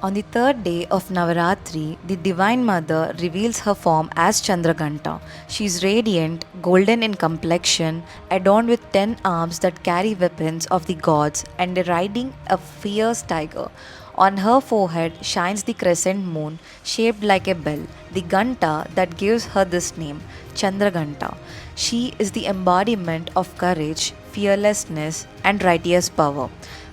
On the third day of Navaratri, the Divine Mother reveals her form as Chandraghanta. She is radiant, golden in complexion, adorned with 10 arms that carry weapons of the gods, and riding a fierce tiger. On her forehead shines the crescent moon, shaped like a bell, the Ganta that gives her this name, Chandraghanta. She is the embodiment of courage, fearlessness, and righteous power.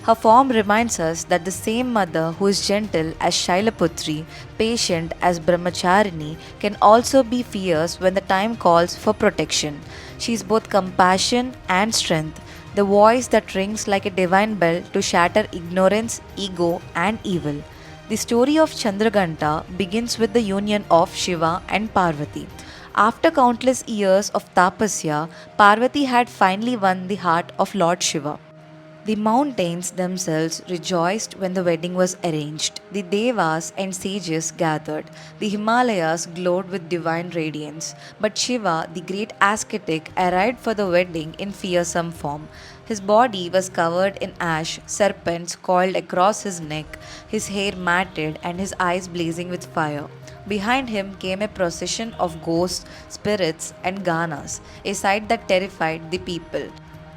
Her form reminds us that the same mother who is gentle as Shailaputri, patient as Brahmacharini, can also be fierce when the time calls for protection. She is both compassion and strength, the voice that rings like a divine bell to shatter ignorance, ego, and evil. The story of Chandraghanta begins with the union of Shiva and Parvati. After countless years of tapasya, Parvati had finally won the heart of Lord Shiva. The mountains themselves rejoiced when the wedding was arranged. The devas and sages gathered. The Himalayas glowed with divine radiance. But Shiva, the great ascetic, arrived for the wedding in fearsome form. His body was covered in ash, serpents coiled across his neck, his hair matted, and his eyes blazing with fire. Behind him came a procession of ghosts, spirits, and ganas, a sight that terrified the people.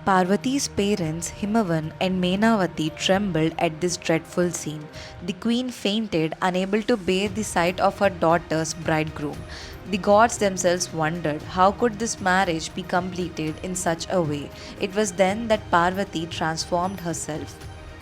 Parvati's parents, Himavan and Menavati, trembled at this dreadful scene. The queen fainted, unable to bear the sight of her daughter's bridegroom. The gods themselves wondered how could this marriage be completed in such a way. It was then that Parvati transformed herself.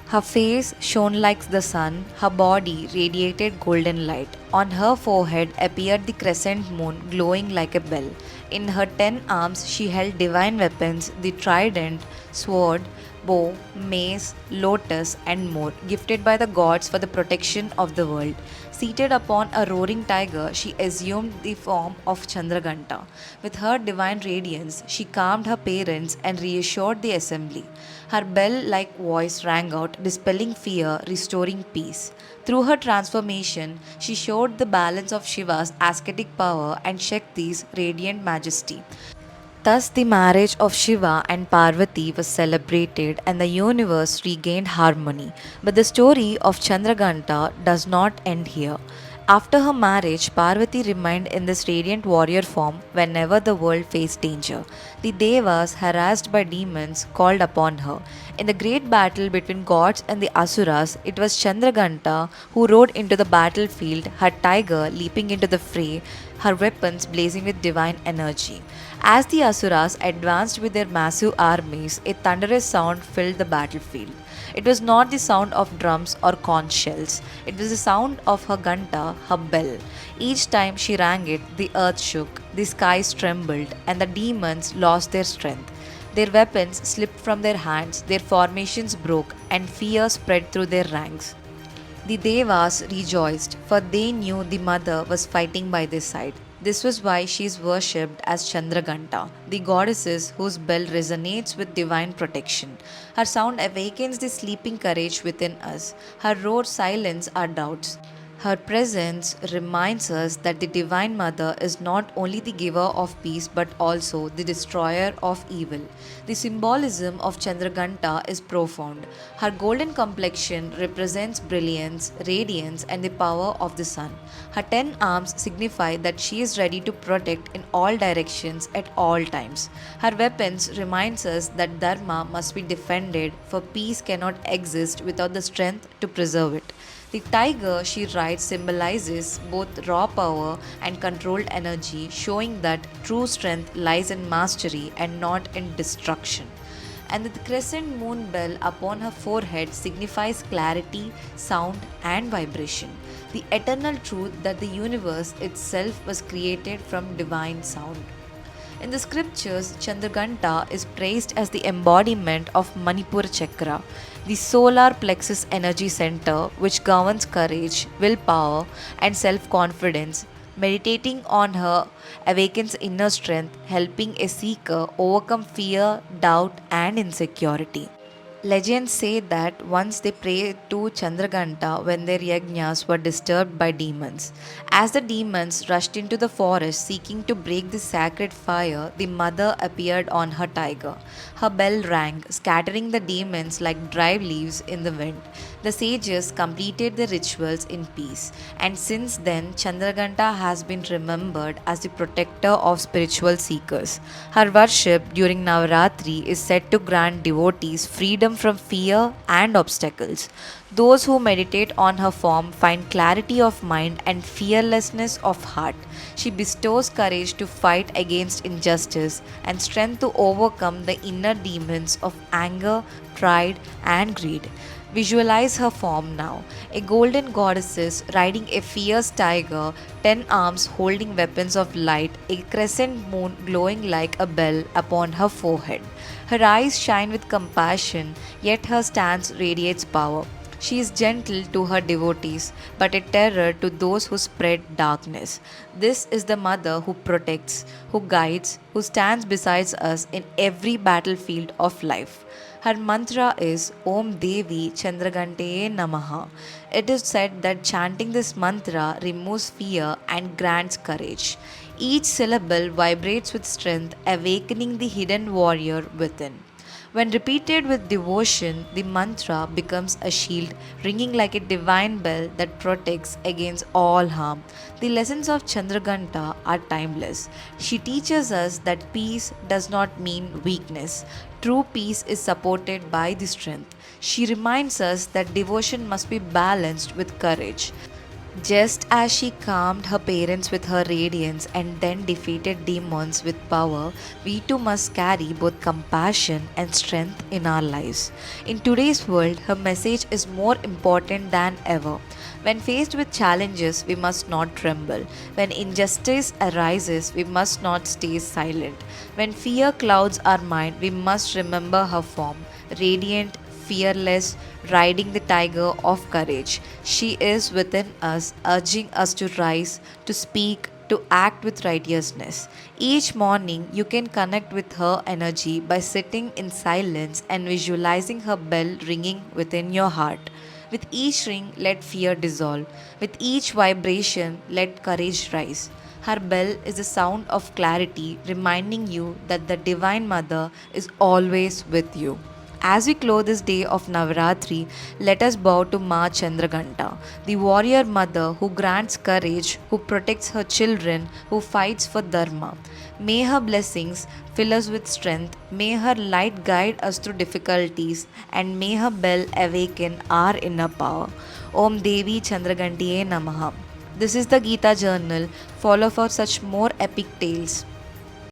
Her face shone like the sun, her body radiated golden light. On her forehead appeared the crescent moon glowing like a bell. In her 10 arms she held divine weapons, the trident, sword, bow, mace, lotus, and more, gifted by the gods for the protection of the world. Seated upon a roaring tiger, she assumed the form of Chandraghanta. With her divine radiance, she calmed her parents and reassured the assembly. Her bell like voice rang out, dispelling fear, restoring peace. Through her transformation, she showed the balance of Shiva's ascetic power and Shakti's radiant majesty. Thus, the marriage of Shiva and Parvati was celebrated and the universe regained harmony. But the story of Chandraghanta does not end here. After her marriage, Parvati remained in this radiant warrior form whenever the world faced danger. The Devas, harassed by demons, called upon her. In the great battle between gods and the asuras, it was Chandraghanta who rode into the battlefield, her tiger leaping into the fray, her weapons blazing with divine energy. As the asuras advanced with their massive armies, a thunderous sound filled the battlefield. It was not the sound of drums or conch shells. It was the sound of her ganta, her bell. Each time she rang it, the earth shook, the skies trembled, and the demons lost their strength. Their weapons slipped from their hands, their formations broke, and fear spread through their ranks. The Devas rejoiced, for they knew the mother was fighting by their side. This was why she is worshipped as Chandraghanta, the goddess whose bell resonates with divine protection. Her sound awakens the sleeping courage within us. Her roar silences our doubts. Her presence reminds us that the Divine Mother is not only the giver of peace but also the destroyer of evil. The symbolism of Chandraghanta is profound. Her golden complexion represents brilliance, radiance, and the power of the sun. Her 10 arms signify that she is ready to protect in all directions at all times. Her weapons reminds us that dharma must be defended, for peace cannot exist without the strength to preserve it. The tiger she rides symbolizes both raw power and controlled energy, showing that true strength lies in mastery and not in destruction. And the crescent moon bell upon her forehead signifies clarity, sound, and vibration, the eternal truth that the universe itself was created from divine sound. In the scriptures, Chandraghanta is praised as the embodiment of Manipura Chakra, the solar plexus energy center which governs courage, willpower, and self confidence. Meditating on her awakens inner strength, helping a seeker overcome fear, doubt, and insecurity. Legends say that once they prayed to Chandraghanta when their yajnas were disturbed by demons. As the demons rushed into the forest seeking to break the sacred fire, the mother appeared on her tiger. Her bell rang, scattering the demons like dry leaves in the wind. The sages completed the rituals in peace, and since then, Chandraghanta has been remembered as the protector of spiritual seekers. Her worship during Navaratri is said to grant devotees freedom from fear and obstacles. Those who meditate on her form find clarity of mind and fearlessness of heart. She bestows courage to fight against injustice and strength to overcome the inner demons of anger, pride, and greed. Visualize her form now. A golden goddess riding a fierce tiger, 10 arms holding weapons of light, a crescent moon glowing like a bell upon her forehead. Her eyes shine with compassion, yet her stance radiates power. She is gentle to her devotees, but a terror to those who spread darkness. This is the mother who protects, who guides, who stands beside us in every battlefield of life. Her mantra is Om Devi Chandraghantayai Namah. It is said that chanting this mantra removes fear and grants courage. Each syllable vibrates with strength, awakening the hidden warrior within. When repeated with devotion, the mantra becomes a shield, ringing like a divine bell that protects against all harm. The lessons of Chandraghanta are timeless. She teaches us that peace does not mean weakness. True peace is supported by the strength. She reminds us that devotion must be balanced with courage. Just as she calmed her parents with her radiance and then defeated demons with power, we too must carry both compassion and strength in our lives. In today's world, her message is more important than ever. When faced with challenges, we must not tremble. When injustice arises, we must not stay silent. When fear clouds our mind, we must remember her form, radiant, fearless, riding the tiger of courage. She is within us, urging us to rise, to speak, to act with righteousness. Each morning, you can connect with her energy by sitting in silence and visualizing her bell ringing within your heart. With each ring, let fear dissolve. With each vibration, let courage rise. Her bell is the sound of clarity, reminding you that the Divine Mother is always with you. As we close this day of Navaratri, let us bow to Maa Chandraghanta, the warrior mother who grants courage, who protects her children, who fights for dharma. May her blessings fill us with strength, may her light guide us through difficulties, and may her bell awaken our inner power. Om Devi Chandraghantayai Namaha. This is the Gita Journal. Follow for such more epic tales.